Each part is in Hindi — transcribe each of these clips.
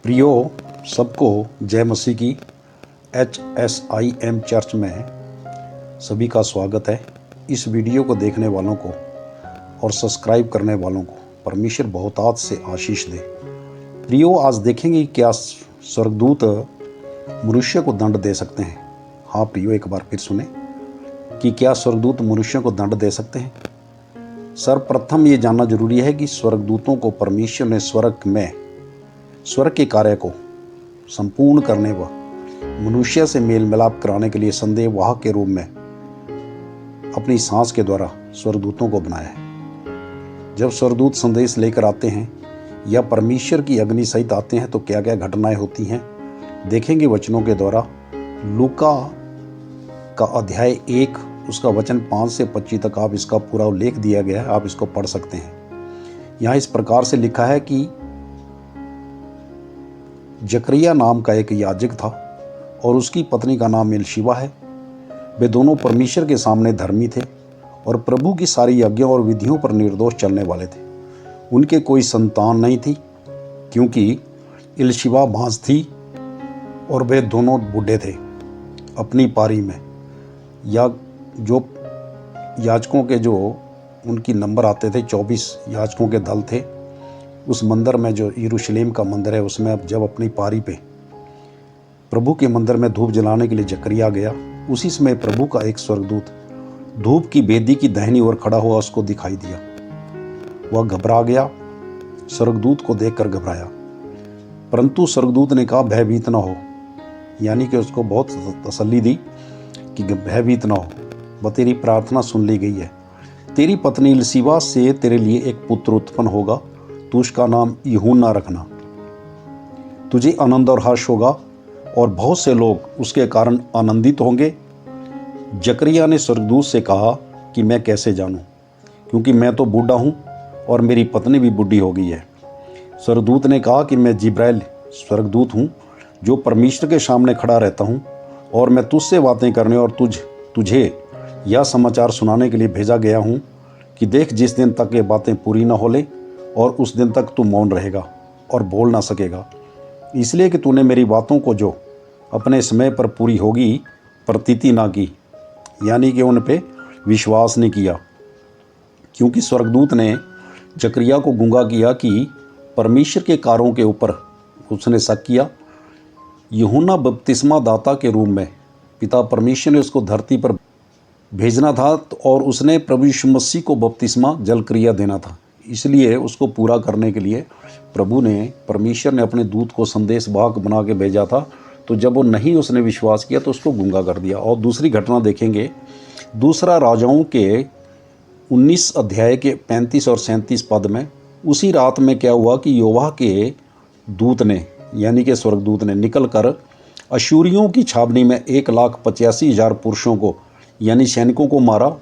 प्रियो, सबको जय मसीह की। HSIM चर्च में सभी का स्वागत है। इस वीडियो को देखने वालों को और सब्सक्राइब करने वालों को परमेश्वर बहुतायत से आशीष दे। प्रियो, आज देखेंगे क्या स्वर्गदूत मनुष्य को दंड दे सकते हैं। हाँ प्रियो, एक बार फिर सुने कि क्या स्वर्गदूत मनुष्य को दंड दे सकते हैं। सर्वप्रथम ये जानना जरूरी है कि स्वर्गदूतों को परमेश्वर ने स्वर्ग के कार्य को संपूर्ण करने व मनुष्य से मेल मिलाप कराने के लिए संदेशवाहक के रूप में अपनी सांस के द्वारा स्वर्गदूतों को बनाया है। जब स्वर्गदूत संदेश लेकर आते हैं या परमेश्वर की अग्नि सहित आते हैं तो क्या क्या घटनाएं होती हैं, देखेंगे वचनों के द्वारा। लूका का अध्याय 1 उसका वचन 5 से 25 तक आप इसका पूरा उल्लेख दिया गया है, आप इसको पढ़ सकते हैं। यहाँ इस प्रकार से लिखा है कि जकरिया नाम का एक याजक था और उसकी पत्नी का नाम एलीशिबा है। वे दोनों परमेश्वर के सामने धर्मी थे और प्रभु की सारी आज्ञाओं और विधियों पर निर्दोष चलने वाले थे। उनके कोई संतान नहीं थी क्योंकि एलीशिबा बांझ थी और वे दोनों बूढ़े थे। अपनी पारी में या जो याजकों के जो उनकी नंबर आते थे, 24 याजकों के दल थे। उस मंदिर में जो यरूशलेम का मंदिर है उसमें अब जब अपनी पारी पे प्रभु के मंदिर में धूप जलाने के लिए जकरिया गया, उसी समय प्रभु का एक स्वर्गदूत धूप की वेदी की दाहिनी ओर खड़ा हुआ उसको दिखाई दिया। वह घबरा गया, स्वर्गदूत को देखकर घबराया, परंतु स्वर्गदूत ने कहा भयभीत न हो, यानी कि उसको बहुत तसल्ली दी कि भयभीत न हो, वह तेरी प्रार्थना सुन ली गई है। तेरी पत्नी एलीशिबा से तेरे लिए एक पुत्र उत्पन्न होगा, तू उसका नाम यूहन्ना रखना। तुझे आनंद और हर्ष होगा और बहुत से लोग उसके कारण आनंदित होंगे। जकरिया ने स्वर्गदूत से कहा कि मैं कैसे जानूं, क्योंकि मैं तो बूढ़ा हूं और मेरी पत्नी भी बूढ़ी हो गई है। स्वर्गदूत ने कहा कि मैं जिब्राइल स्वर्गदूत हूं जो परमेश्वर के सामने खड़ा रहता हूं और मैं तुझसे बातें करने और तुझे यह समाचार सुनाने के लिए भेजा गया हूं कि देख, जिस दिन तक ये बातें पूरी न हो ले और उस दिन तक तू मौन रहेगा और बोल ना सकेगा, इसलिए कि तूने मेरी बातों को जो अपने समय पर पूरी होगी प्रतीति ना की, यानी कि उन पे विश्वास नहीं किया। क्योंकि स्वर्गदूत ने जकरिया को गूंगा किया कि परमेश्वर के कार्यों के ऊपर उसने शक किया। यूहन्ना बपतिस्मा दाता के रूप में पिता परमेश्वर ने उसको धरती पर भेजना था और उसने प्रभु यीशु मसीह को बपतिस्मा जल क्रिया देना था। इसलिए उसको पूरा करने के लिए परमेश्वर ने अपने दूत को संदेशवाहक बना के भेजा था। तो जब वो नहीं उसने विश्वास किया तो उसको गूंगा कर दिया। और दूसरी घटना देखेंगे, दूसरा राजाओं के 19 अध्याय के 35 और 37 पद में। उसी रात में क्या हुआ कि यहोवा के दूत ने, यानी कि स्वर्गदूत ने निकल कर अशूरियों की छावनी में 1,85,000 पुरुषों को यानी सैनिकों को मारा।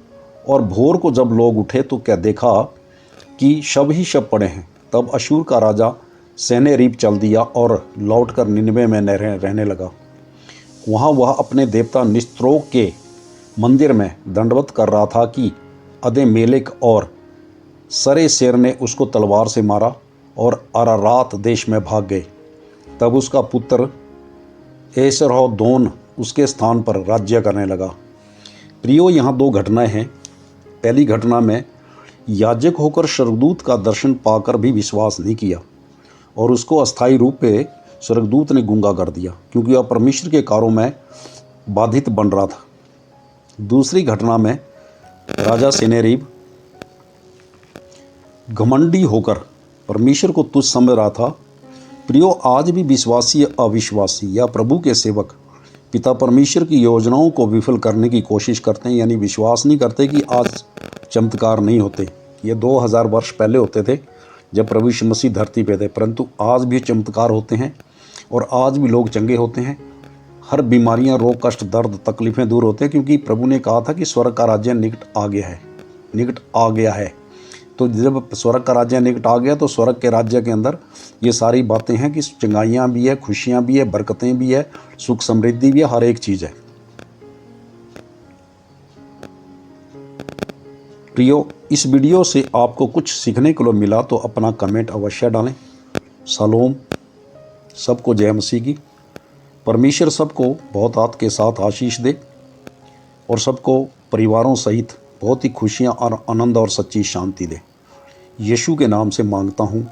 और भोर को जब लोग उठे तो क्या देखा कि शव ही शव पड़े हैं। तब अशूर का राजा सन्हेरीब चल दिया और लौटकर निनवे में रहने लगा। वहाँ वह अपने देवता निस्त्रोक के मंदिर में दंडवत कर रहा था कि अदे-मेलेक और सरे-सेर ने उसको तलवार से मारा और अरारात देश में भाग गए। तब उसका पुत्र एसरहद्दोन उसके स्थान पर राज्य करने लगा। प्रियो, यहाँ 2 घटनाएं हैं। पहली घटना में याजक होकर स्वर्गदूत का दर्शन पाकर भी विश्वास नहीं किया और उसको अस्थायी रूप पे स्वर्गदूत ने गूंगा कर दिया, क्योंकि वह परमेश्वर के कार्यों में बाधित बन रहा था। दूसरी घटना में राजा सन्हेरीब घमंडी होकर परमेश्वर को तुच्छ समझ रहा था। प्रियो, आज भी विश्वासी अविश्वासी या प्रभु के सेवक पिता परमेश्वर की योजनाओं को विफल करने की कोशिश करते हैं, यानी विश्वास नहीं करते कि आज चमत्कार नहीं होते। ये 2000 वर्ष पहले होते थे जब प्रभु यीशु मसीह धरती पे थे, परंतु आज भी चमत्कार होते हैं और आज भी लोग चंगे होते हैं। हर बीमारियां, रोग, कष्ट, दर्द, तकलीफ़ें दूर होते हैं, क्योंकि प्रभु ने कहा था कि स्वर्ग का राज्य निकट आ गया है। तो जब स्वर्ग का राज्य निकट आ गया तो स्वर्ग के राज्य के अंदर ये सारी बातें हैं कि चंगाइयाँ भी है, खुशियाँ भी है, बरकतें भी है, सुख समृद्धि भी है, हर एक चीज़ है। प्रियो, इस वीडियो से आपको कुछ सीखने को मिला तो अपना कमेंट अवश्य डालें। शालोम, सबको जय मसीह की। परमेश्वर सबको बहुत हाथ के साथ आशीष दे और सबको परिवारों सहित बहुत ही खुशियाँ और आनंद और सच्ची शांति दे। यीशु के नाम से मांगता हूँ,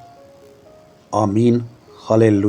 आमीन। हालेलुया।